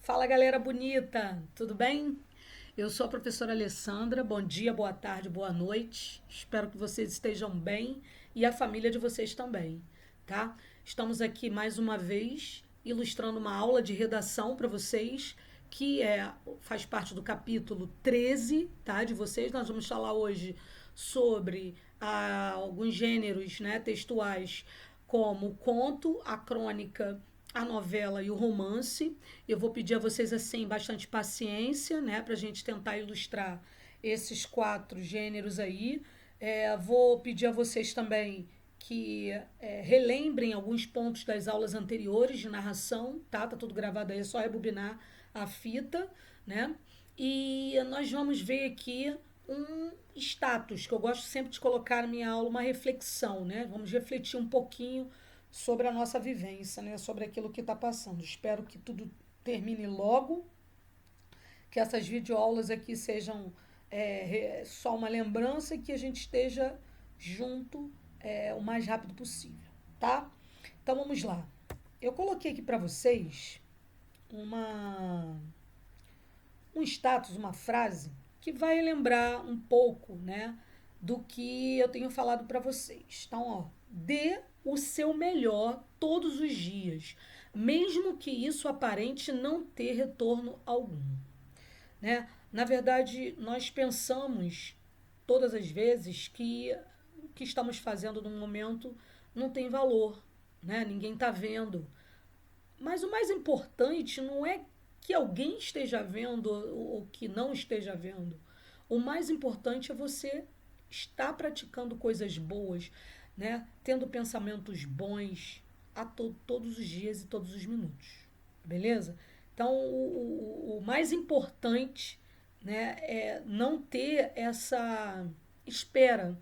Fala galera bonita, tudo bem? Eu sou a professora Alessandra. Bom dia, boa tarde, boa noite. Espero que vocês estejam bem e a família de vocês também, tá? Estamos aqui mais uma vez ilustrando uma aula de redação para vocês faz parte do capítulo 13, tá? De vocês. Nós vamos falar hoje sobre alguns gêneros, né, textuais, como o conto, a crônica, a novela e o romance. Eu vou pedir a vocês assim bastante paciência, né, para a gente tentar ilustrar esses quatro gêneros aí. Vou pedir a vocês também que relembrem alguns pontos das aulas anteriores de narração, tá? Tá tudo gravado aí, é só rebobinar a fita, né? E nós vamos ver aqui um status, que eu gosto sempre de colocar na minha aula, uma reflexão, né? Vamos refletir um pouquinho sobre a nossa vivência, né? Sobre aquilo que está passando. Espero que tudo termine logo, que essas videoaulas aqui sejam só uma lembrança e que a gente esteja junto o mais rápido possível, tá? Então vamos lá. Eu coloquei aqui para vocês uma um status, uma frase que vai lembrar um pouco, né, do que eu tenho falado para vocês. Então, ó, dê o seu melhor todos os dias, mesmo que isso aparente não ter retorno algum, né? Na verdade, nós pensamos todas as vezes que o que estamos fazendo no momento não tem valor, né? Ninguém está vendo. Mas o mais importante não é que alguém esteja vendo ou que não esteja vendo. O mais importante é você estar praticando coisas boas, né? Tendo pensamentos bons todos os dias e todos os minutos. Beleza? Então, o mais importante, né, é não ter essa espera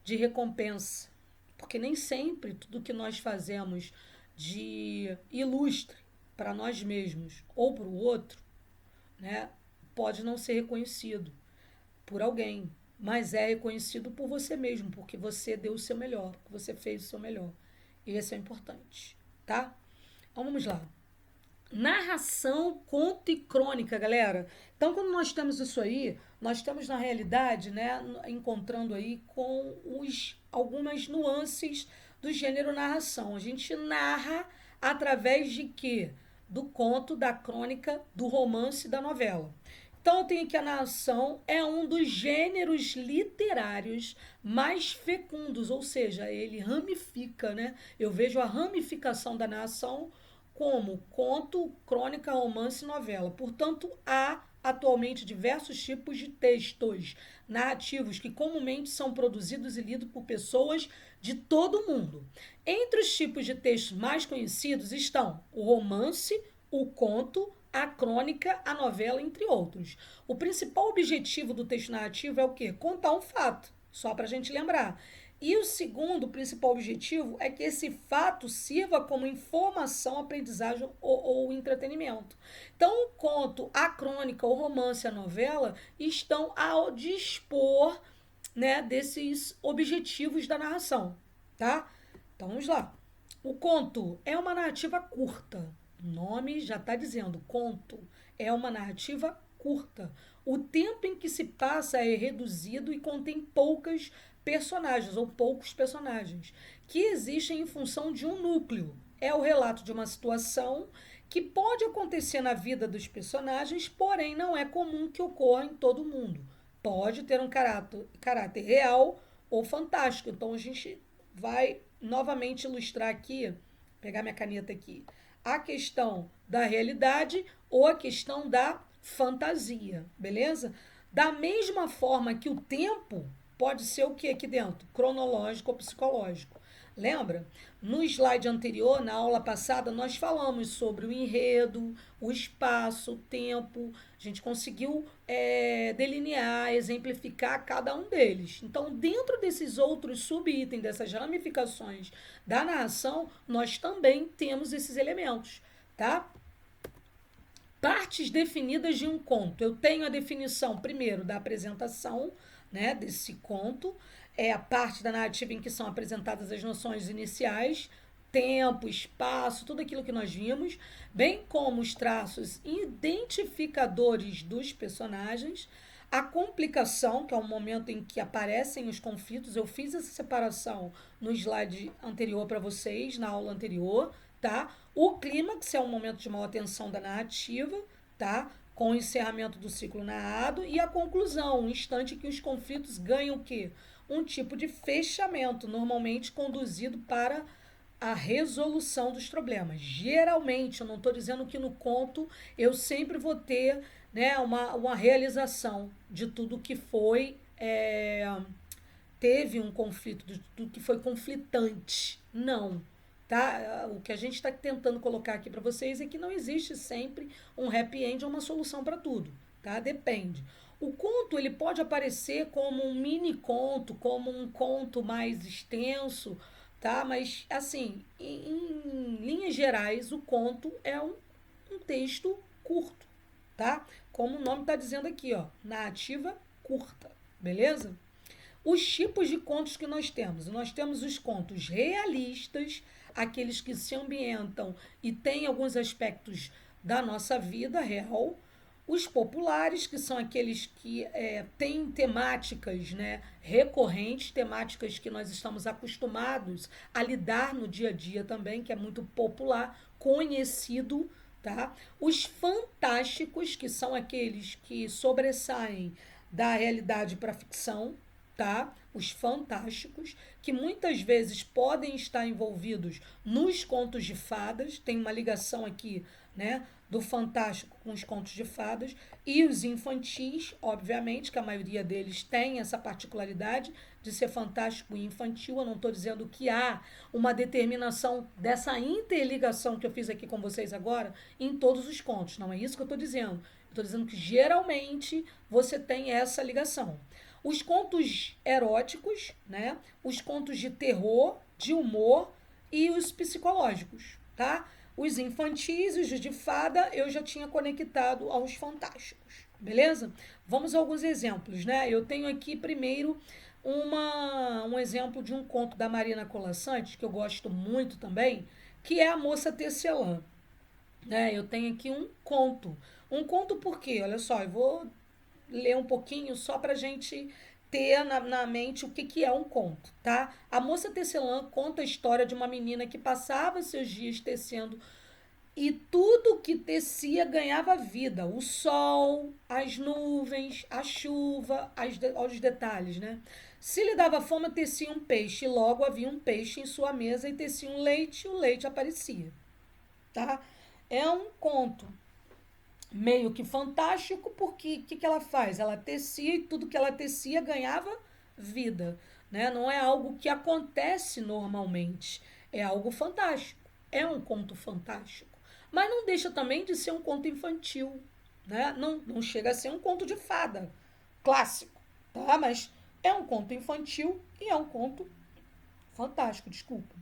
de recompensa. Porque nem sempre tudo que nós fazemos de ilustre para nós mesmos ou para o outro, né, pode não ser reconhecido por alguém, mas é reconhecido por você mesmo, porque você deu o seu melhor, porque você fez o seu melhor. E isso é importante, tá? Então vamos lá. Narração, conto e crônica, galera. Então, quando nós temos isso aí, nós estamos, na realidade, né, encontrando aí com algumas nuances do gênero narração. A gente narra através de quê? Do conto, da crônica, do romance e da novela. Então, eu tenho que a narração é um dos gêneros literários mais fecundos, ou seja, ele ramifica, né? Eu vejo a ramificação da narração como conto, crônica, romance e novela. Portanto, há atualmente diversos tipos de textos narrativos que comumente são produzidos e lidos por pessoas de todo o mundo. Entre os tipos de textos mais conhecidos estão o romance, o conto, a crônica, a novela, entre outros. O principal objetivo do texto narrativo é o quê? Contar um fato, só para a gente lembrar. E o segundo principal objetivo é que esse fato sirva como informação, aprendizagem ou entretenimento. Então, o conto, a crônica, o romance, a novela estão ao dispor, né, desses objetivos da narração, tá? Então, vamos lá. O conto é uma narrativa curta. O nome já está dizendo, conto é uma narrativa curta. O tempo em que se passa é reduzido e contém poucas personagens ou poucos personagens que existem em função de um núcleo. É o relato de uma situação que pode acontecer na vida dos personagens, porém não é comum que ocorra em todo mundo. Pode ter um caráter real ou fantástico. Então a gente vai novamente ilustrar aqui, pegar minha caneta aqui, a questão da realidade ou a questão da fantasia, beleza? Da mesma forma que o tempo pode ser o que aqui dentro? Cronológico ou psicológico. Lembra? No slide anterior, na aula passada, nós falamos sobre o enredo, o espaço, o tempo. A gente conseguiu delinear, exemplificar cada um deles. Então, dentro desses outros subitens, dessas ramificações da narração, nós também temos esses elementos, tá? Partes definidas de um conto. Eu tenho a definição, primeiro, da apresentação, né, desse conto. É a parte da narrativa em que são apresentadas as noções iniciais, tempo, espaço, tudo aquilo que nós vimos, bem como os traços identificadores dos personagens, a complicação, que é o momento em que aparecem os conflitos. Eu fiz essa separação no slide anterior para vocês, na aula anterior, tá? O clímax é um momento de maior tensão da narrativa, tá? Com o encerramento do ciclo narrado, e a conclusão, um instante em que os conflitos ganham o quê? Um tipo de fechamento, normalmente conduzido para a resolução dos problemas. Geralmente, eu não estou dizendo que no conto eu sempre vou ter, né, uma realização de tudo que foi. Teve um conflito, de tudo que foi conflitante. Não. Tá? O que a gente está tentando colocar aqui para vocês é que não existe sempre um happy end ou uma solução para tudo. Tá? Depende. O conto ele pode aparecer como um mini conto, como um conto mais extenso, tá? Mas, assim, em linhas gerais, o conto é um texto curto, tá? Como o nome está dizendo aqui, ó, narrativa curta, beleza? Os tipos de contos que nós temos os contos realistas, aqueles que se ambientam e têm alguns aspectos da nossa vida real, os populares, que são aqueles que têm temáticas, né, recorrentes, temáticas que nós estamos acostumados a lidar no dia a dia também, que é muito popular, conhecido, tá? Os fantásticos, que são aqueles que sobressaem da realidade para a ficção, tá? Os fantásticos, que muitas vezes podem estar envolvidos nos contos de fadas, tem uma ligação aqui, né, do fantástico com os contos de fadas, e os infantis, obviamente, que a maioria deles tem essa particularidade de ser fantástico e infantil. Eu não estou dizendo que há uma determinação dessa interligação que eu fiz aqui com vocês agora em todos os contos, não é isso que eu estou dizendo. Estou dizendo que geralmente você tem essa ligação. Os contos eróticos, né? Os contos de terror, de humor e os psicológicos, tá? Os infantis e os de fada eu já tinha conectado aos fantásticos, beleza? Vamos a alguns exemplos, né? Eu tenho aqui primeiro um exemplo de um conto da Marina Colaçante, que eu gosto muito também, que é A Moça Tecelã, né? Eu tenho aqui um conto. Um conto por quê? Olha só, eu vou ler um pouquinho só para a gente ter na mente o que é um conto, tá? A Moça Tecelã conta a história de uma menina que passava seus dias tecendo e tudo que tecia ganhava vida. O sol, as nuvens, a chuva, olha os detalhes, né? Se lhe dava fome, tecia um peixe, e logo havia um peixe em sua mesa, e tecia um leite, e o leite aparecia, tá? É um conto meio que fantástico, porque o que ela faz? Ela tecia e tudo que ela tecia ganhava vida, né? Não é algo que acontece normalmente, é algo fantástico, é um conto fantástico, mas não deixa também de ser um conto infantil, né? Não chega a ser um conto de fada clássico, tá? Mas é um conto infantil e é um conto fantástico, desculpa.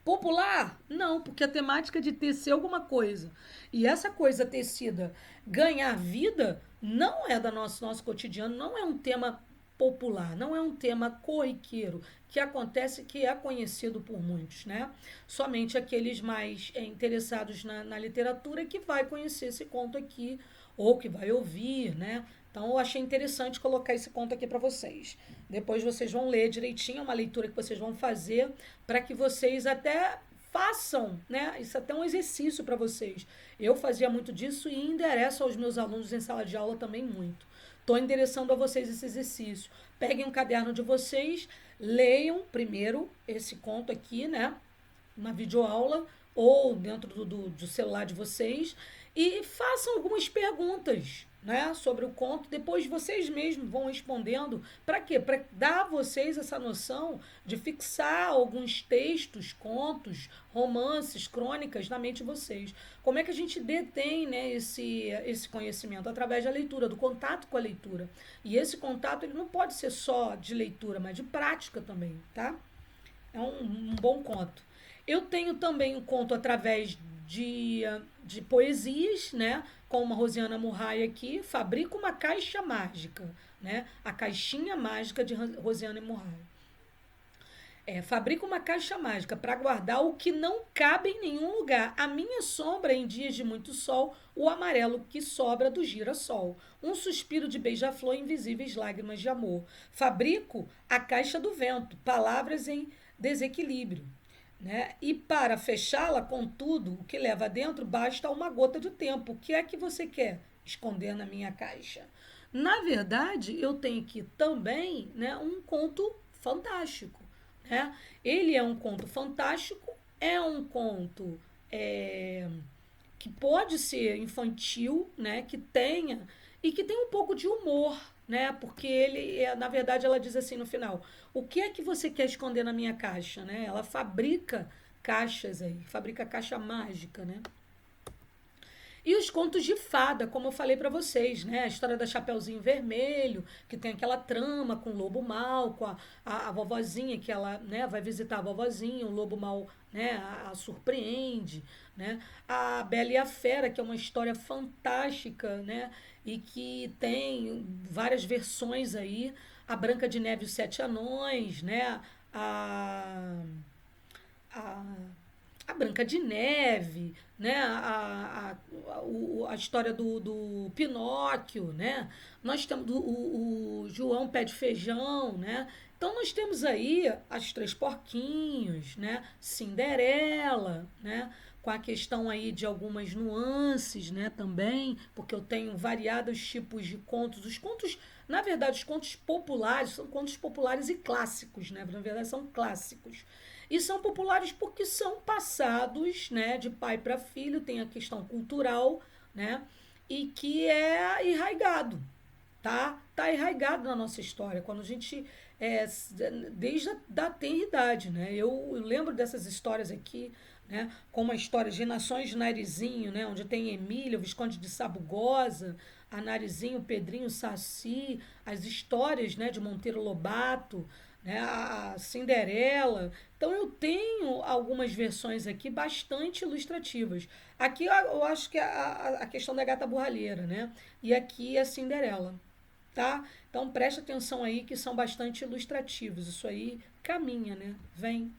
Popular? Não, porque a temática de tecer alguma coisa e essa coisa tecida ganhar vida não é da nosso cotidiano, não é um tema popular, não é um tema corriqueiro que acontece, que é conhecido por muitos, né? Somente aqueles mais interessados na literatura que vai conhecer esse conto aqui ou que vai ouvir, né? Então eu achei interessante colocar esse conto aqui para vocês. Depois vocês vão ler direitinho, é uma leitura que vocês vão fazer para que vocês até façam, né? Isso é até um exercício para vocês. Eu fazia muito disso e endereço aos meus alunos em sala de aula também muito. Estou endereçando a vocês esse exercício. Peguem um caderno de vocês, leiam primeiro esse conto aqui, né? Na videoaula ou dentro do celular de vocês e façam algumas perguntas, né, sobre o conto. Depois vocês mesmos vão respondendo. Para quê? Para dar a vocês essa noção de fixar alguns textos, contos, romances, crônicas na mente de vocês. Como é que a gente detém, né, esse conhecimento? Através da leitura, do contato com a leitura. E esse contato ele não pode ser só de leitura, mas de prática também, tá? É um bom conto. Eu tenho também um conto através de poesias, né? Como a Rosiana Murray aqui, Fabrica uma Caixa Mágica, né? A Caixinha Mágica de Rosiana Murray. Fabrico uma caixa mágica para guardar o que não cabe em nenhum lugar. A minha sombra em dias de muito sol, o amarelo que sobra do girassol. Um suspiro de beija-flor, invisíveis lágrimas de amor. Fabrico a caixa do vento, palavras em desequilíbrio. Né? E para fechá-la, contudo, o que leva dentro basta uma gota de tempo. O que é que você quer esconder na minha caixa? Na verdade, eu tenho aqui também, né, um conto fantástico. Né? Ele é um conto fantástico, é um conto que pode ser infantil, né, que tenha e que tem um pouco de humor, né? Porque na verdade, ela diz assim no final: o que é que você quer esconder na minha caixa, né? Ela fabrica caixas aí, fabrica caixa mágica, né? E os contos de fada, como eu falei para vocês, né? A história da Chapeuzinho Vermelho, que tem aquela trama com o lobo mau, com a vovozinha, que ela, né, vai visitar a vovozinha, o lobo mau, né, a surpreende, né? A Bela e a Fera, que é uma história fantástica, né? E que tem várias versões aí. A Branca de Neve e os Sete Anões, né? A, a Branca de Neve, né? A história do Pinóquio, né? Nós temos o João Pé de Feijão, né? Então nós temos aí as Três Porquinhos, né? Cinderela, né? Com a questão aí de algumas nuances, né? Também, porque eu tenho variados tipos de contos. Os contos, na verdade, os contos populares são contos populares e clássicos, né? Na verdade, são clássicos. E são populares porque são passados, né, de pai para filho, tem a questão cultural, né, e que é arraigado, tá? Tá arraigado na nossa história. Quando a gente desde a da tenridade, né? Eu lembro dessas histórias aqui, né? Como a história de Nações de Narizinho, né? Onde tem Emília, o Visconde de Sabugosa, a Narizinho, Pedrinho, Saci, as histórias, né, de Monteiro Lobato, né, a Cinderela. Então eu tenho algumas versões aqui bastante ilustrativas. Aqui eu acho que a questão da gata borralheira, né? E aqui a Cinderela, tá? Então preste atenção aí que são bastante ilustrativos. Isso aí caminha, né? Vem.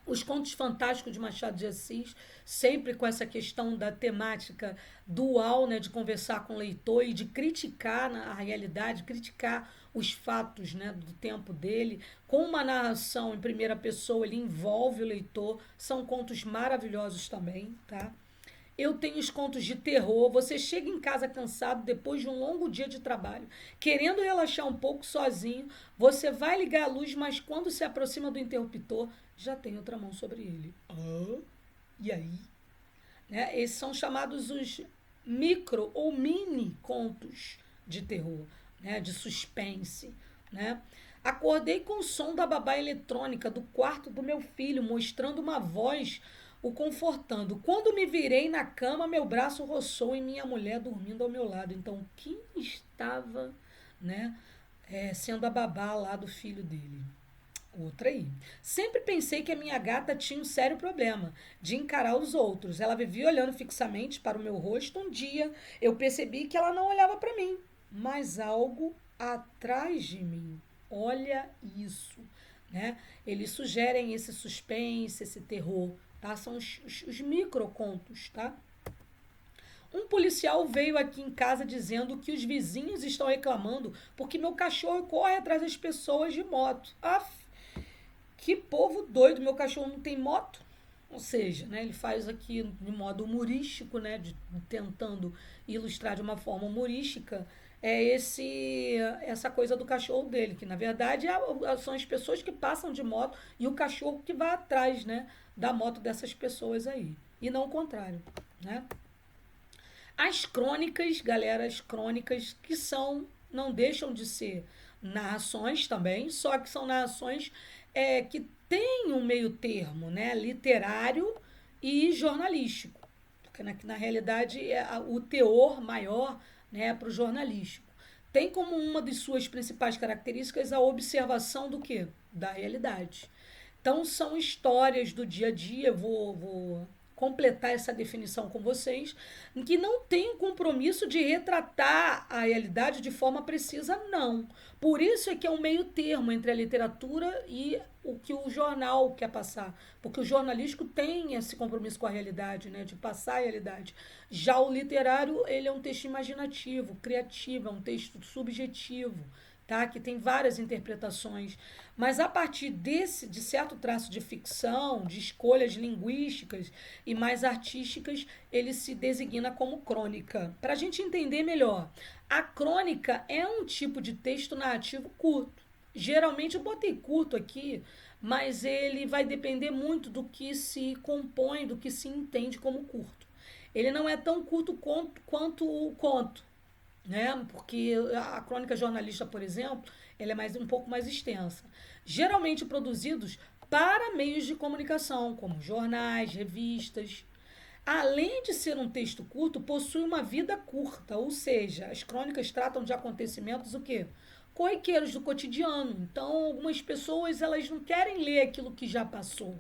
Os contos fantásticos de Machado de Assis, sempre com essa questão da temática dual, né, de conversar com o leitor e de criticar a realidade, criticar os fatos, né, do tempo dele. Com uma narração em primeira pessoa, ele envolve o leitor. São contos maravilhosos também, tá? Eu tenho os contos de terror. Você chega em casa cansado depois de um longo dia de trabalho, querendo relaxar um pouco sozinho. Você vai ligar a luz, mas quando se aproxima do interruptor, já tem outra mão sobre ele. E aí? Né? Esses são chamados os micro ou mini contos de terror, né? De suspense. Né? Acordei com o som da babá eletrônica do quarto do meu filho, mostrando uma voz o confortando. Quando me virei na cama, meu braço roçou em minha mulher dormindo ao meu lado. Então, quem estava, né, sendo a babá lá do filho dele? Outra aí. Sempre pensei que a minha gata tinha um sério problema de encarar os outros. Ela vivia olhando fixamente para o meu rosto. Um dia eu percebi que ela não olhava para mim, mas algo atrás de mim. Olha isso, né? Eles sugerem esse suspense, esse terror, tá? São os microcontos, tá? Um policial veio aqui em casa dizendo que os vizinhos estão reclamando porque meu cachorro corre atrás das pessoas de moto. Que povo doido, meu cachorro não tem moto. Ou seja, né, ele faz aqui de modo humorístico, né, tentando ilustrar de uma forma humorística essa coisa do cachorro dele, que na verdade são as pessoas que passam de moto e o cachorro que vai atrás, né, da moto dessas pessoas aí. E não o contrário, né? As crônicas, galera, as crônicas que não deixam de ser narrações também, só que são narrações que têm um meio termo, né, literário e jornalístico, porque na realidade o teor maior, né, para o jornalístico. Tem como uma de suas principais características a observação do quê? Da realidade. Então são histórias do dia a dia, vou completar essa definição com vocês, em que não tem um compromisso de retratar a realidade de forma precisa, não. Por isso é que é um meio termo entre a literatura e o que o jornal quer passar. Porque o jornalístico tem esse compromisso com a realidade, né, de passar a realidade. Já o literário, ele é um texto imaginativo, criativo, é um texto subjetivo, tá? Que tem várias interpretações. Mas a partir de certo traço de ficção, de escolhas linguísticas e mais artísticas, ele se designa como crônica. Para a gente entender melhor, a crônica é um tipo de texto narrativo curto. Geralmente eu botei curto aqui, mas ele vai depender muito do que se compõe, do que se entende como curto. Ele não é tão curto quanto o conto, né? Porque a crônica jornalista, por exemplo, ela é um pouco mais extensa. Geralmente produzidos para meios de comunicação, como jornais, revistas. Além de ser um texto curto, possui uma vida curta, ou seja, as crônicas tratam de acontecimentos o quê? Corriqueiros do cotidiano. Então, algumas pessoas elas não querem ler aquilo que já passou,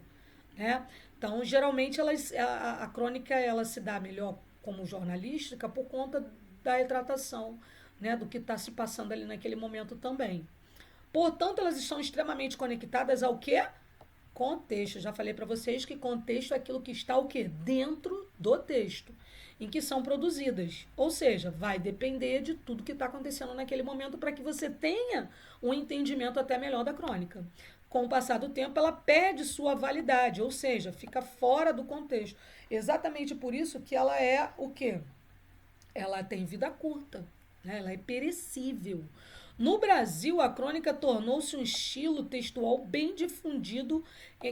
né? Então, geralmente a crônica ela se dá melhor como jornalística por conta da retratação, né, do que está se passando ali naquele momento também. Portanto, elas estão extremamente conectadas ao quê? Contexto. Já falei para vocês que contexto é aquilo que está o quê? Dentro do texto em que são produzidas. Ou seja, vai depender de tudo que está acontecendo naquele momento para que você tenha um entendimento até melhor da crônica. Com o passar do tempo, ela perde sua validade, ou seja, fica fora do contexto. Exatamente por isso que ela é o quê? Ela tem vida curta, né? Ela é perecível. No Brasil, a crônica tornou-se um estilo textual bem difundido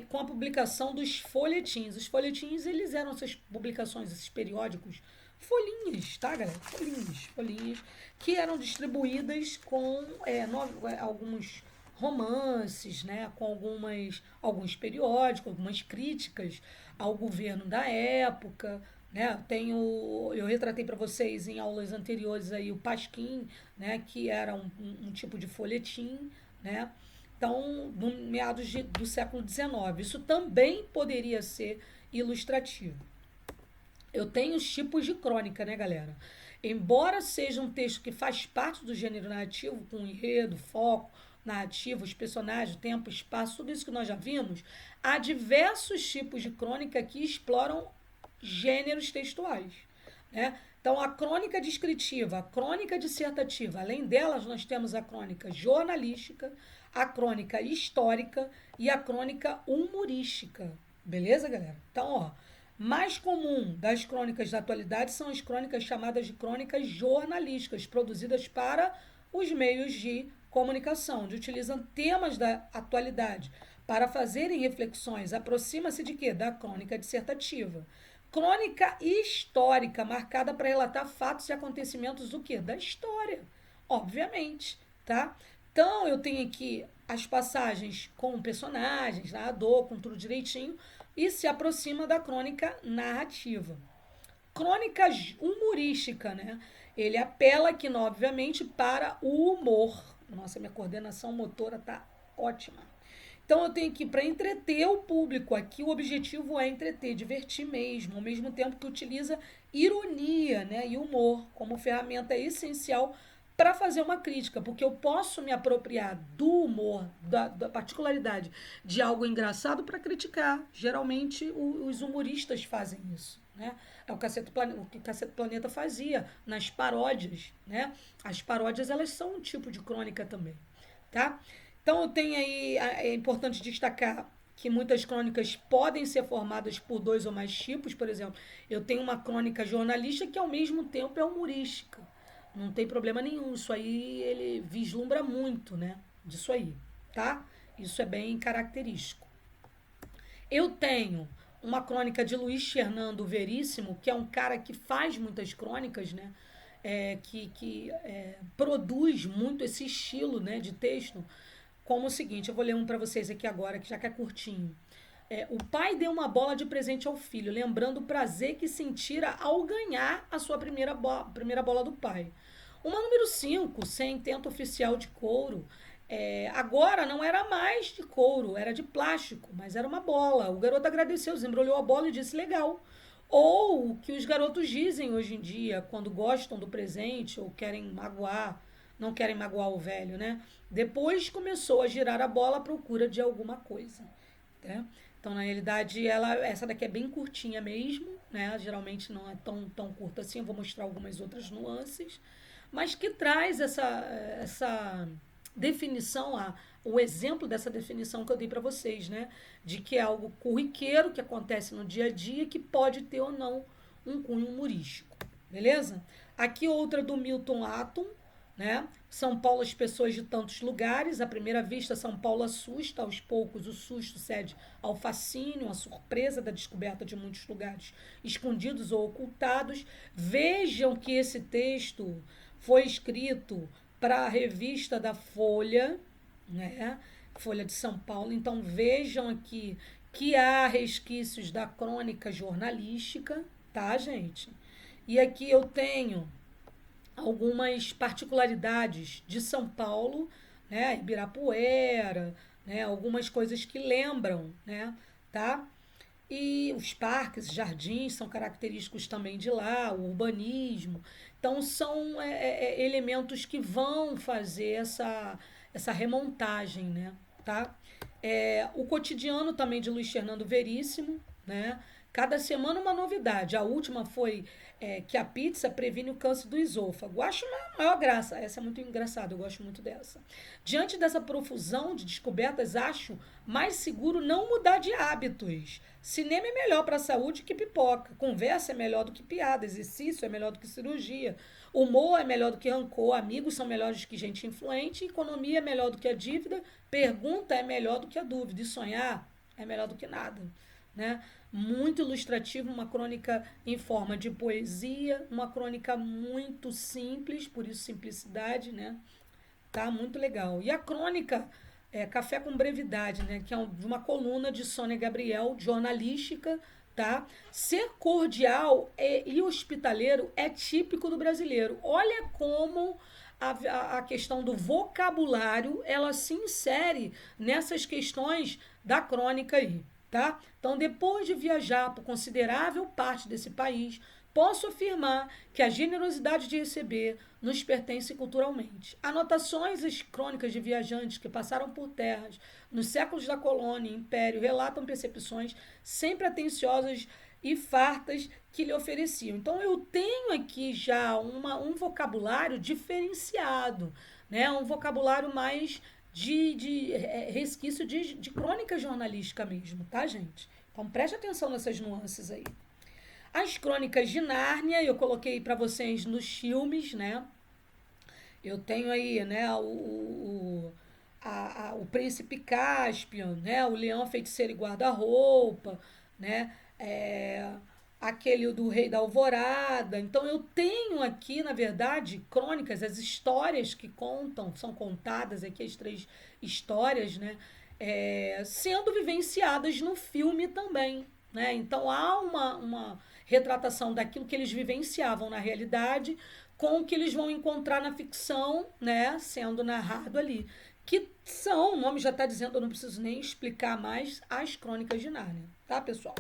com a publicação dos folhetins. Os folhetins, eles eram essas publicações, esses periódicos, folhinhas, tá, galera? Folhinhas, que eram distribuídas com alguns romances, né? Com alguns periódicos, algumas críticas ao governo da época, né? Eu retratei para vocês em aulas anteriores aí o Pasquim, né? Que era um tipo de folhetim, né? Então, no meados do século XIX. Isso também poderia ser ilustrativo. Eu tenho os tipos de crônica, né, galera? Embora seja um texto que faz parte do gênero narrativo, com enredo, foco, narrativo, os personagens, tempo, espaço, tudo isso que nós já vimos, há diversos tipos de crônica que exploram gêneros textuais, né? Então, a crônica descritiva, a crônica dissertativa, além delas, nós temos a crônica jornalística, a crônica histórica e a crônica humorística. Beleza, galera? Então, ó, mais comum das crônicas da atualidade são as crônicas chamadas de crônicas jornalísticas, produzidas para os meios de comunicação, onde utilizam temas da atualidade para fazerem reflexões. Aproxima-se de quê? Da crônica dissertativa. Crônica histórica, marcada para relatar fatos e acontecimentos do quê? Da história, obviamente, tá? Então, eu tenho aqui as passagens com personagens, narrador, com tudo direitinho, e se aproxima da crônica narrativa. Crônica humorística, né? Ele apela aqui, obviamente, para o humor. Nossa, minha coordenação motora tá ótima. Então eu tenho que, para entreter o público, aqui o objetivo é entreter, divertir mesmo, ao mesmo tempo que utiliza ironia, né, e humor como ferramenta essencial para fazer uma crítica, porque eu posso me apropriar do humor, da particularidade de algo engraçado para criticar. Geralmente os humoristas fazem isso, né? É o que o Cacete Planeta fazia nas paródias, né? As paródias, elas são um tipo de crônica também, tá? Então eu tenho aí, é importante destacar que muitas crônicas podem ser formadas por dois ou mais tipos. Por exemplo, eu tenho uma crônica jornalística que ao mesmo tempo é humorística. Não tem problema nenhum. Isso aí ele vislumbra muito, né? Disso aí, tá? Isso é bem característico. Eu tenho uma crônica de Luiz Fernando Veríssimo, que é um cara que faz muitas crônicas, né? Que produz muito esse estilo, né, de texto, como o seguinte, eu vou ler um para vocês aqui agora, que já que é curtinho. O pai deu uma bola de presente ao filho, lembrando o prazer que sentira ao ganhar a sua primeira bola do pai. Uma número 5, sem intento oficial de couro, Agora não era mais de couro, era de plástico, mas era uma bola. O garoto agradeceu, desembrulhou a bola e disse legal. Ou o que os garotos dizem hoje em dia, quando gostam do presente ou querem magoar, não querem magoar o velho, né? Depois começou a girar a bola à procura de alguma coisa, né? Então, na realidade, essa daqui é bem curtinha mesmo, né? Geralmente não é tão curta assim. Eu vou mostrar algumas outras nuances, mas que traz essa definição, o exemplo dessa definição que eu dei para vocês, né? De que é algo corriqueiro, que acontece no dia a dia, que pode ter ou não um cunho humorístico, beleza? Aqui outra do Milton Atom, né? São Paulo, as pessoas de tantos lugares. À primeira vista, São Paulo assusta, aos poucos o susto cede ao fascínio, à surpresa da descoberta de muitos lugares escondidos ou ocultados. Vejam que esse texto foi escrito para a revista da Folha, né? Folha de São Paulo. Então vejam aqui que há resquícios da crônica jornalística, tá, gente? E aqui eu tenho algumas particularidades de São Paulo, né, Ibirapuera, né, algumas coisas que lembram, né, tá? E os parques, jardins são característicos também de lá, o urbanismo. Então, são elementos que vão fazer essa remontagem, né? Tá? O cotidiano também de Luiz Fernando Veríssimo, né? Cada semana uma novidade. A última foi que a pizza previne o câncer do esôfago. Acho uma maior graça. Essa é muito engraçada, eu gosto muito dessa. Diante dessa profusão de descobertas, acho mais seguro não mudar de hábitos. Cinema é melhor para a saúde que pipoca. Conversa é melhor do que piada. Exercício é melhor do que cirurgia. Humor é melhor do que rancor. Amigos são melhores que gente influente. Economia é melhor do que a dívida. Pergunta é melhor do que a dúvida. E sonhar é melhor do que nada, né? Muito ilustrativo, uma crônica em forma de poesia, uma crônica muito simples, por isso simplicidade, né? Tá muito legal. E a crônica Café com Brevidade, né? Que é de uma coluna de Sônia Gabriel, jornalística, tá? Ser cordial e hospitaleiro é típico do brasileiro. Olha como a questão do vocabulário ela se insere nessas questões da crônica aí, tá? Então, depois de viajar por considerável parte desse país, posso afirmar que a generosidade de receber nos pertence culturalmente. Anotações e crônicas de viajantes que passaram por terras nos séculos da colônia e império relatam percepções sempre atenciosas e fartas que lhe ofereciam. Então, eu tenho aqui já um vocabulário diferenciado, né? Um vocabulário mais de resquício de crônica jornalística mesmo, tá, gente? Então, preste atenção nessas nuances aí. As crônicas de Nárnia, eu coloquei para vocês nos filmes, né? Eu tenho aí, né, o Príncipe Cáspio, né? O Leão, Feiticeiro e Guarda-Roupa, né? Aquele do Rei da Alvorada. Então, eu tenho aqui, na verdade, crônicas, as histórias que contam, são contadas aqui, as 3 histórias, né? Sendo vivenciadas no filme também, né? Então, há uma retratação daquilo que eles vivenciavam na realidade com o que eles vão encontrar na ficção, né, sendo narrado ali. Que são, o nome já está dizendo, eu não preciso nem explicar mais, as Crônicas de Nárnia, tá, pessoal?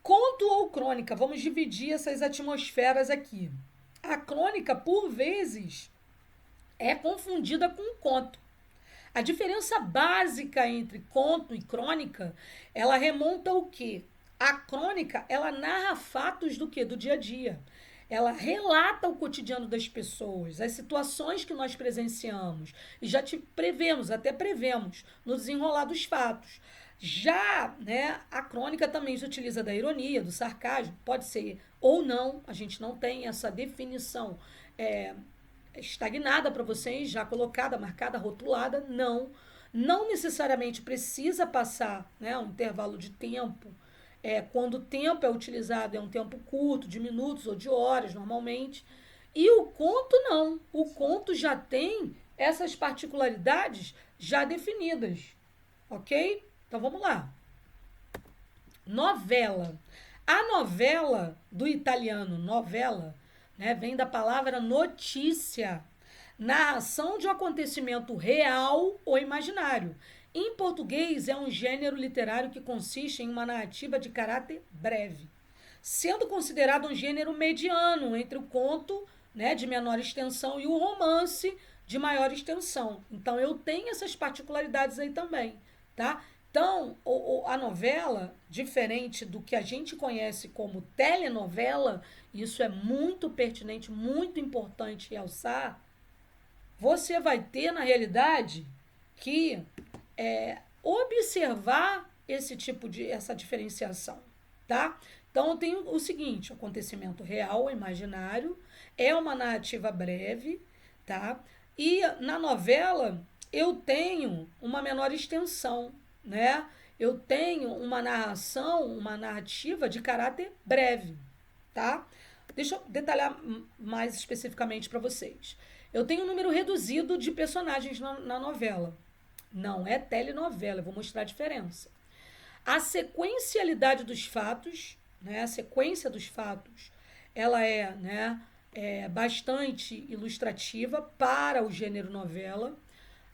Conto ou crônica, vamos dividir essas atmosferas aqui. A crônica, por vezes, é confundida com conto. A diferença básica entre conto e crônica, ela remonta ao quê? A crônica, ela narra fatos do quê? Do dia a dia. Ela relata o cotidiano das pessoas, as situações que nós presenciamos. E já até prevemos no desenrolar dos fatos. Já, né, a crônica também se utiliza da ironia, do sarcasmo, pode ser ou não, a gente não tem essa definição estagnada para vocês, já colocada, marcada, rotulada, não. Não necessariamente precisa passar, né, um intervalo de tempo. Quando o tempo é utilizado é um tempo curto, de minutos ou de horas, normalmente. E o conto não. O conto já tem essas particularidades já definidas. Ok? Então vamos lá. Novela. A novela, do italiano novela, né, vem da palavra notícia. narração de um acontecimento real ou imaginário. Em português, é um gênero literário que consiste em uma narrativa de caráter breve, sendo considerado um gênero mediano entre o conto, né, de menor extensão e o romance de maior extensão. Então, eu tenho essas particularidades aí também, tá? Então, a novela, diferente do que a gente conhece como telenovela, isso é muito pertinente, muito importante realçar, você vai ter, na realidade, que observar essa diferenciação, tá? Então, eu tenho o seguinte, acontecimento real, imaginário, é uma narrativa breve, tá? E na novela, eu tenho uma menor extensão, né? Eu tenho uma narrativa de caráter breve, tá? Deixa eu detalhar mais especificamente para vocês. Eu tenho um número reduzido de personagens na novela. Não é telenovela, eu vou mostrar a diferença. A sequencialidade dos fatos, né? A sequência dos fatos, ela é bastante ilustrativa para o gênero novela.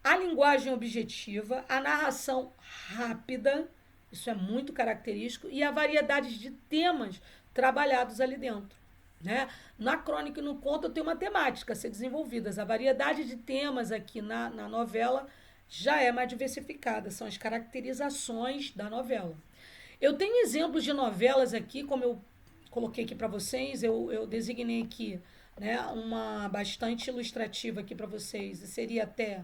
A linguagem objetiva, a narração rápida, isso é muito característico, e a variedade de temas trabalhados ali dentro, né? Na crônica e no conto tem uma temática a ser desenvolvida. A variedade de temas aqui na novela já é mais diversificada, são as caracterizações da novela. Eu tenho exemplos de novelas aqui, como eu coloquei aqui para vocês, eu designei aqui, né, uma bastante ilustrativa aqui para vocês, e seria até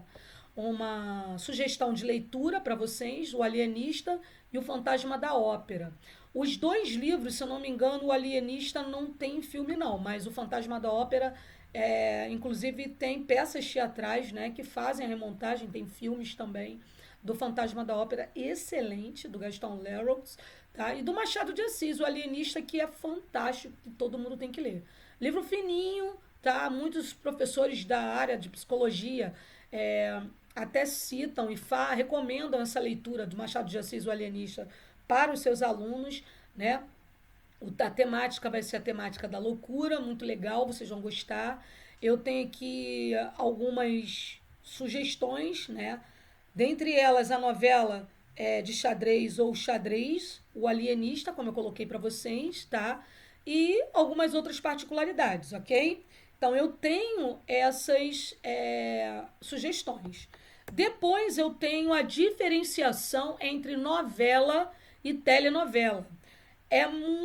uma sugestão de leitura para vocês, O Alienista e O Fantasma da Ópera. Os dois livros, se eu não me engano, O Alienista não tem filme não, mas O Fantasma da Ópera, inclusive tem peças teatrais, né, que fazem a remontagem, tem filmes também do Fantasma da Ópera, excelente, do Gaston Leroux, tá? E do Machado de Assis, O Alienista, que é fantástico, que todo mundo tem que ler. Livro fininho, tá? Muitos professores da área de psicologia até citam e recomendam essa leitura do Machado de Assis, O Alienista, para os seus alunos, né? A temática vai ser a temática da loucura, muito legal, vocês vão gostar. Eu tenho aqui algumas sugestões, né? Dentre elas, a novela de xadrez ou xadrez, O Alienista, como eu coloquei para vocês, tá? E algumas outras particularidades, ok? Então, eu tenho essas sugestões. Depois, eu tenho a diferenciação entre novela e telenovela.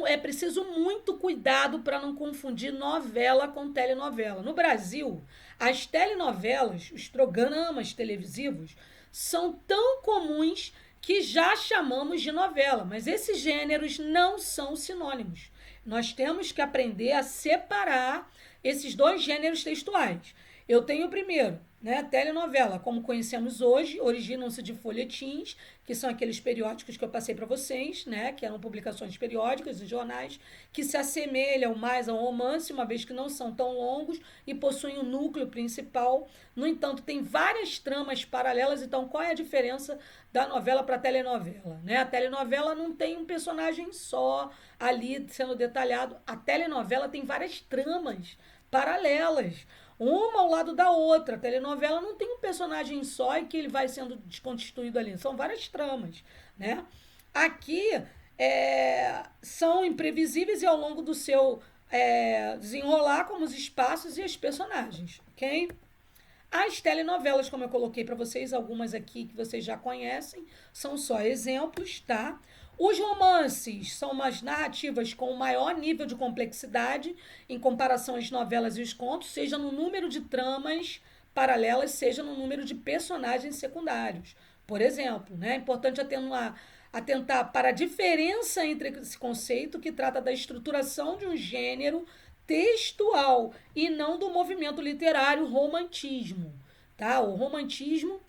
É preciso muito cuidado para não confundir novela com telenovela. No Brasil, as telenovelas, os programas televisivos, são tão comuns que já chamamos de novela, mas esses gêneros não são sinônimos. Nós temos que aprender a separar esses dois gêneros textuais. Eu tenho o primeiro, né? Telenovela, como conhecemos hoje, originam-se de folhetins, que são aqueles periódicos que eu passei para vocês, né? Que eram publicações periódicas e jornais, que se assemelham mais ao romance, uma vez que não são tão longos e possuem um núcleo principal. No entanto, tem várias tramas paralelas, então qual é a diferença da novela para a telenovela, né? A telenovela não tem um personagem só ali sendo detalhado. A telenovela tem várias tramas paralelas, uma ao lado da outra. A telenovela não tem um personagem só e que ele vai sendo desconstituído ali. São várias tramas, né? Aqui são imprevisíveis e ao longo do seu desenrolar, como os espaços e as personagens, ok? As telenovelas, como eu coloquei para vocês, algumas aqui que vocês já conhecem, são só exemplos, tá? Os romances são umas narrativas com maior nível de complexidade em comparação às novelas e os contos, seja no número de tramas paralelas, seja no número de personagens secundários. Por exemplo, né, é importante atentar para a diferença entre esse conceito que trata da estruturação de um gênero textual e não do movimento literário romantismo. Tá? O romantismo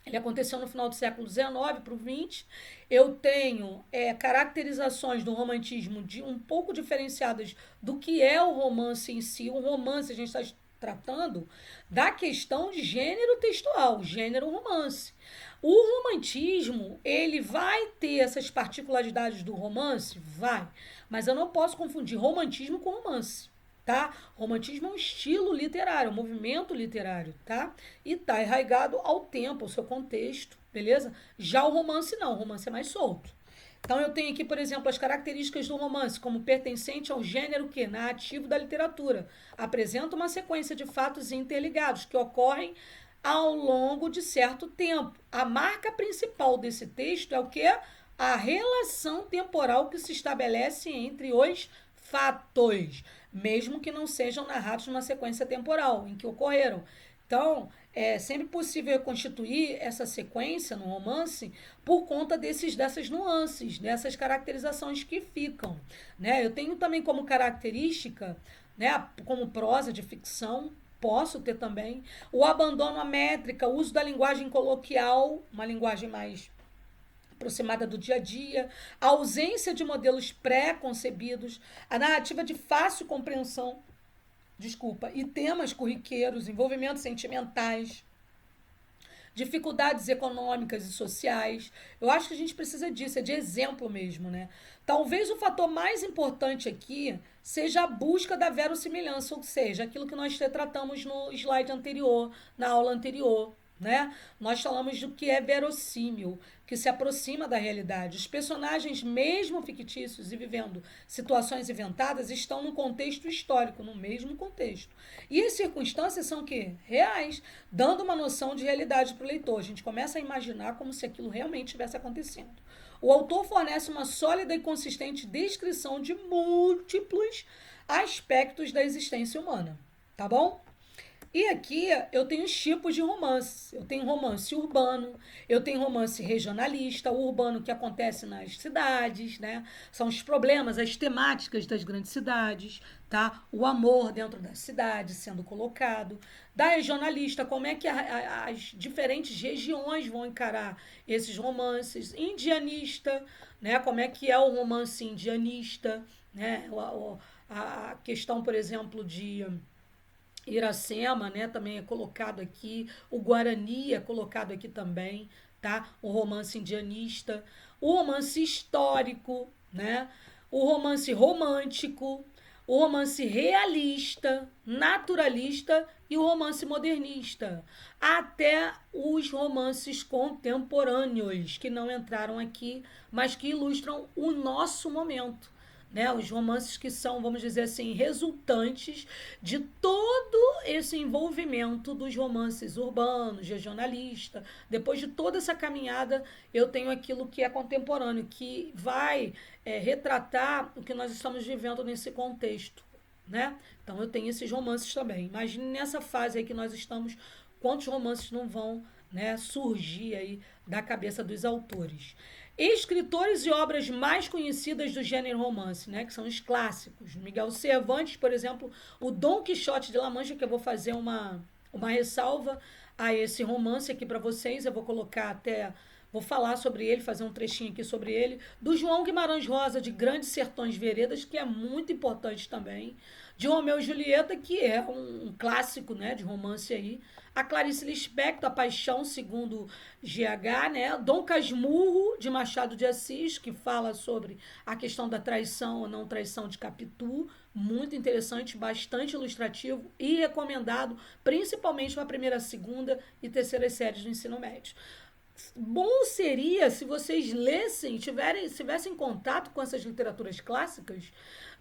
ele aconteceu no final do século XIX para o XX. Eu tenho caracterizações do romantismo um pouco diferenciadas do que é o romance em si. O romance, a gente está tratando da questão de gênero textual, gênero romance. O romantismo, ele vai ter essas particularidades do romance? Vai. Mas eu não posso confundir romantismo com romance. tá? Romantismo é um estilo literário, um movimento literário, tá? E tá arraigado ao tempo, ao seu contexto, beleza? Já o romance não, o romance é mais solto. Então eu tenho aqui, por exemplo, as características do romance como pertencente ao gênero que narrativo da literatura. Apresenta uma sequência de fatos interligados que ocorrem ao longo de certo tempo. A marca principal desse texto é o que? A relação temporal que se estabelece entre os fatos, mesmo que não sejam narrados numa sequência temporal em que ocorreram. Então, é sempre possível constituir essa sequência no romance por conta dessas nuances, dessas caracterizações que ficam. Né? Eu tenho também como característica, né, como prosa de ficção, posso ter também, o abandono à métrica, o uso da linguagem coloquial, uma linguagem mais aproximada do dia a dia, a ausência de modelos pré-concebidos, a narrativa de fácil compreensão, e temas corriqueiros, envolvimentos sentimentais, dificuldades econômicas e sociais. Eu acho que a gente precisa disso, é de exemplo mesmo, né? Talvez o fator mais importante aqui seja a busca da verossimilhança, ou seja, aquilo que nós tratamos no slide anterior, na aula anterior, né? Nós falamos do que é verossímil, que se aproxima da realidade. Os personagens, mesmo fictícios e vivendo situações inventadas, estão num contexto histórico, no mesmo contexto. E as circunstâncias são que reais, dando uma noção de realidade para o leitor. A gente começa a imaginar como se aquilo realmente estivesse acontecendo. O autor fornece uma sólida e consistente descrição de múltiplos aspectos da existência humana, tá bom? E aqui eu tenho os tipos de romance. Eu tenho romance urbano, eu tenho romance regionalista, o urbano que acontece nas cidades, né? São os problemas, as temáticas das grandes cidades, tá? O amor dentro da cidade sendo colocado. Da regionalista, como é que as diferentes regiões vão encarar esses romances. Indianista, né? Como é que é o romance indianista, né? A questão, por exemplo, de Iracema, né, também é colocado aqui, o Guarani é colocado aqui também, tá? O romance indianista, o romance histórico, né? O romance romântico, o romance realista, naturalista e o romance modernista, até os romances contemporâneos que não entraram aqui, mas que ilustram o nosso momento, né, os romances que são, vamos dizer assim, resultantes de todo esse envolvimento dos romances urbanos, regionalista. Depois de toda essa caminhada, eu tenho aquilo que é contemporâneo, que vai retratar o que nós estamos vivendo nesse contexto, né? Então eu tenho esses romances também. Imagine nessa fase aí que nós estamos, quantos romances não vão, né, surgir aí da cabeça dos autores. Escritores e obras mais conhecidas do gênero romance, né, que são os clássicos. Miguel Cervantes, por exemplo, o Dom Quixote de La Mancha, que eu vou fazer uma ressalva a esse romance aqui para vocês. Eu vou colocar até, vou falar sobre ele, fazer um trechinho aqui sobre ele. Do João Guimarães Rosa, de Grandes Sertões Veredas, que é muito importante também. De Romeu e Julieta, que é um clássico, né, de romance aí. A Clarice Lispector, A Paixão, segundo GH, né? Dom Casmurro, de Machado de Assis, que fala sobre a questão da traição ou não traição de Capitu. Muito interessante, bastante ilustrativo e recomendado, principalmente para a primeira, segunda e terceira séries do ensino médio. Bom seria se vocês lessem, tivessem contato com essas literaturas clássicas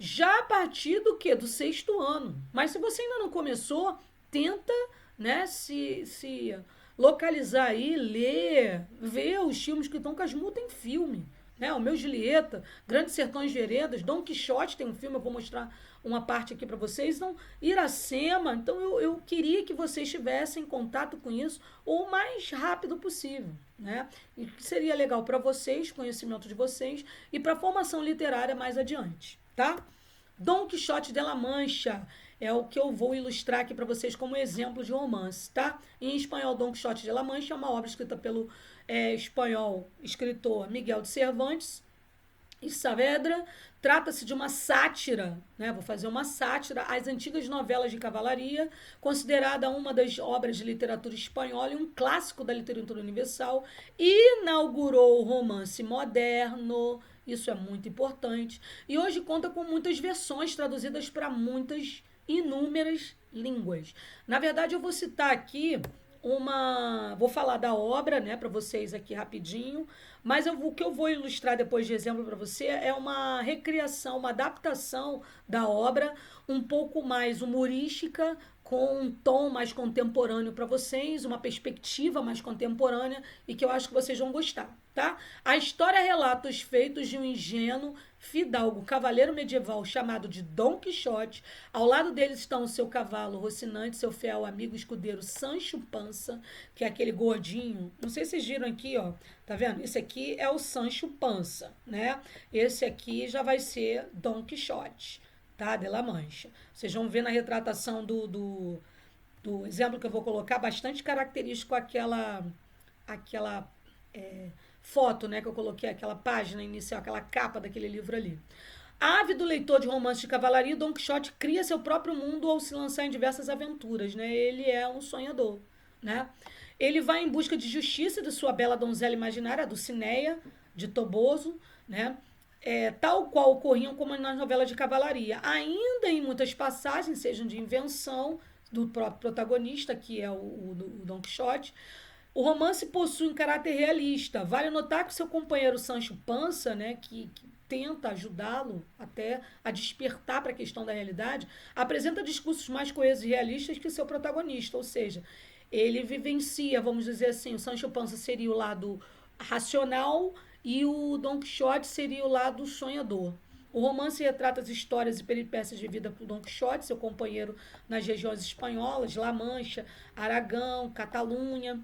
já a partir do quê? Do sexto ano. Mas se você ainda não começou, tenta, né, se localizar aí, ler, ver os filmes que estão. Casmurro tem filme, né? O Meu Julieta, Grandes Sertões Veredas, Dom Quixote tem um filme, eu vou mostrar uma parte aqui para vocês. Então, Iracema, então eu queria que vocês tivessem contato com isso o mais rápido possível, né? E que seria legal para vocês, conhecimento de vocês e para a formação literária mais adiante, tá? Dom Quixote de La Mancha é o que eu vou ilustrar aqui para vocês como exemplo de romance, tá? Em espanhol, Dom Quixote de La Mancha é uma obra escrita pelo espanhol escritor Miguel de Cervantes e Saavedra. Trata-se de uma sátira, né? Vou fazer uma sátira às antigas novelas de cavalaria, considerada uma das obras de literatura espanhola e um clássico da literatura universal. Inaugurou o romance moderno, isso é muito importante, e hoje conta com muitas versões traduzidas para muitas inúmeras línguas. Na verdade, eu vou citar aqui vou falar da obra, né, para vocês aqui rapidinho, mas o que eu vou ilustrar depois de exemplo para você é uma recriação, uma adaptação da obra um pouco mais humorística, com um tom mais contemporâneo para vocês, uma perspectiva mais contemporânea e que eu acho que vocês vão gostar, tá? A história relata os feitos de um ingênuo fidalgo cavaleiro medieval chamado de Dom Quixote. Ao lado dele estão o seu cavalo Rocinante, seu fiel amigo escudeiro Sancho Panza, que é aquele gordinho. Não sei se vocês viram aqui, ó. Tá vendo? Esse aqui é o Sancho Panza, né? Esse aqui já vai ser Dom Quixote, tá? De La Mancha. Vocês vão ver na retratação do exemplo que eu vou colocar, bastante característico aquela foto, né, que eu coloquei, aquela página inicial, aquela capa daquele livro ali. Ávido leitor de romances de cavalaria, Dom Quixote cria seu próprio mundo ao se lançar em diversas aventuras, né? Ele é um sonhador, né? Ele vai em busca de justiça de sua bela donzela imaginária, a Dulcinea de Toboso, né? Tal qual ocorriam como nas novelas de cavalaria. Ainda em muitas passagens, sejam de invenção do próprio protagonista, que é o Dom Quixote, o romance possui um caráter realista. Vale notar que seu companheiro Sancho Panza, né, que tenta ajudá-lo até a despertar para a questão da realidade, apresenta discursos mais coesos e realistas que seu protagonista, ou seja, ele vivencia, vamos dizer assim, o Sancho Panza seria o lado racional e o Dom Quixote seria o lado sonhador. O romance retrata as histórias e peripécias de vida por Dom Quixote, seu companheiro nas regiões espanholas, La Mancha, Aragão, Catalunha.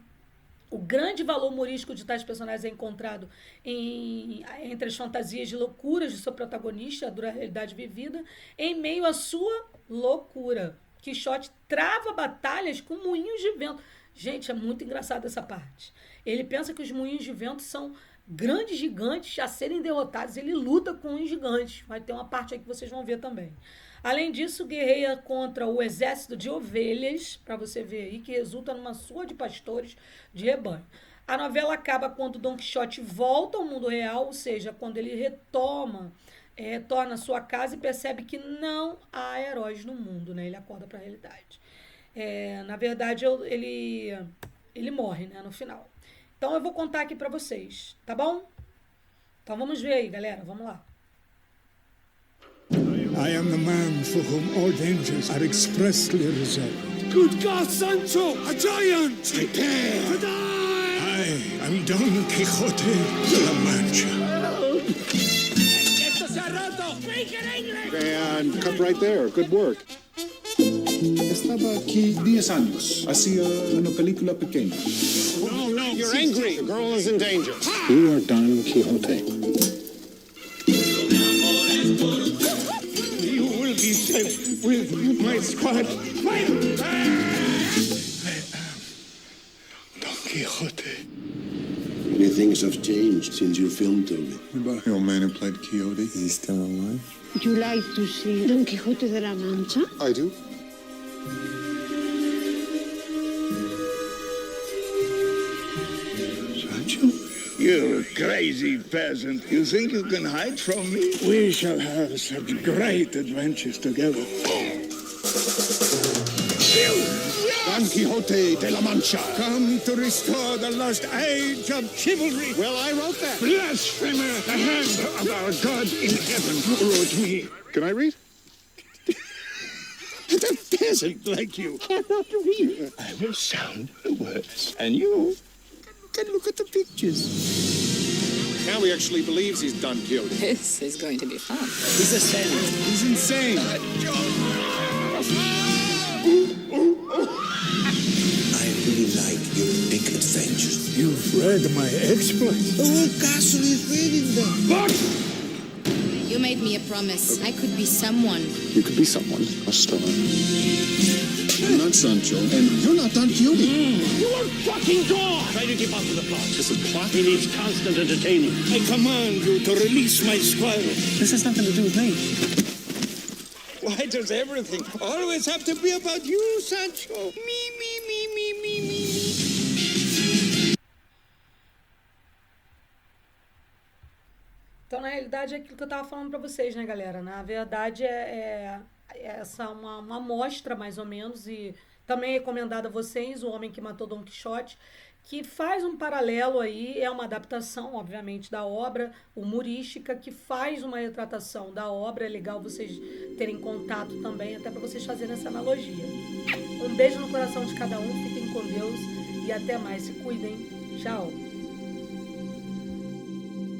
O grande valor humorístico de tais personagens é encontrado entre as fantasias de loucuras de seu protagonista, a dura realidade vivida, em meio à sua loucura. Quixote trava batalhas com moinhos de vento. Gente, é muito engraçado essa parte. Ele pensa que os moinhos de vento são grandes gigantes a serem derrotados. Ele luta com os gigantes. Vai ter uma parte aí que vocês vão ver também. Além disso, guerreia contra o exército de ovelhas, para você ver aí, que resulta numa surra de pastores de rebanho. A novela acaba quando Dom Quixote volta ao mundo real, ou seja, quando ele torna sua casa e percebe que não há heróis no mundo, né? Ele acorda para a realidade. Na verdade, ele morre, né, no final. Então, eu vou contar aqui para vocês, tá bom? Então, vamos ver aí, galera, vamos lá. I am the man for whom all dangers are expressly reserved. Good God, Sancho! A giant! Prepare To die! I am Don Quixote de la Mancha. Esto se ha roto! Speak in English! And cut right there. Good work. Estaba aquí 10 años. Hacía una película pequeña. No, You're angry. The girl is in danger. You are Don Quixote. You will be sent with my squad. I am Don Quixote. Many things have changed since your film told me. What about the old man who played Quixote? Is he still alive? Would you like to see Don Quixote de la Mancha? I do. Sancho? You crazy peasant. You think you can hide from me? We shall have such great adventures together. Don Quixote de la Mancha. Come to restore the lost age of chivalry. Well, I wrote that. Blasphemer, the hand of our God in heaven wrote me. Can I read? A peasant like you Cannot read. I will sound the words, and you can look at the pictures. Now he actually believes he's Don Quixote. This is going to be fun. He's a sailor. He's insane. I really like your big adventures. You've read my exploits. The whole castle is reading them. What? You made me a promise. I could be someone. You could be someone. A star. I'm not Sancho, and you're not Don Quixote. You are fucking gone! Try to keep up with the plot. It's a plot. He needs constant entertainment. I command you to release my squire. This has nothing to do with me. Why does everything always have to be about you, Sancho? Me, me, me, me, me, me, me. Então, na realidade, é aquilo que eu estava falando para vocês, né, galera? Na verdade, uma amostra, mais ou menos, e também recomendado a vocês, O Homem que Matou Don Quixote, que faz um paralelo aí, é uma adaptação, obviamente, da obra humorística, que faz uma retratação da obra. É legal vocês terem contato também, até para vocês fazerem essa analogia. Um beijo no coração de cada um, fiquem com Deus e até mais. Se cuidem. Tchau.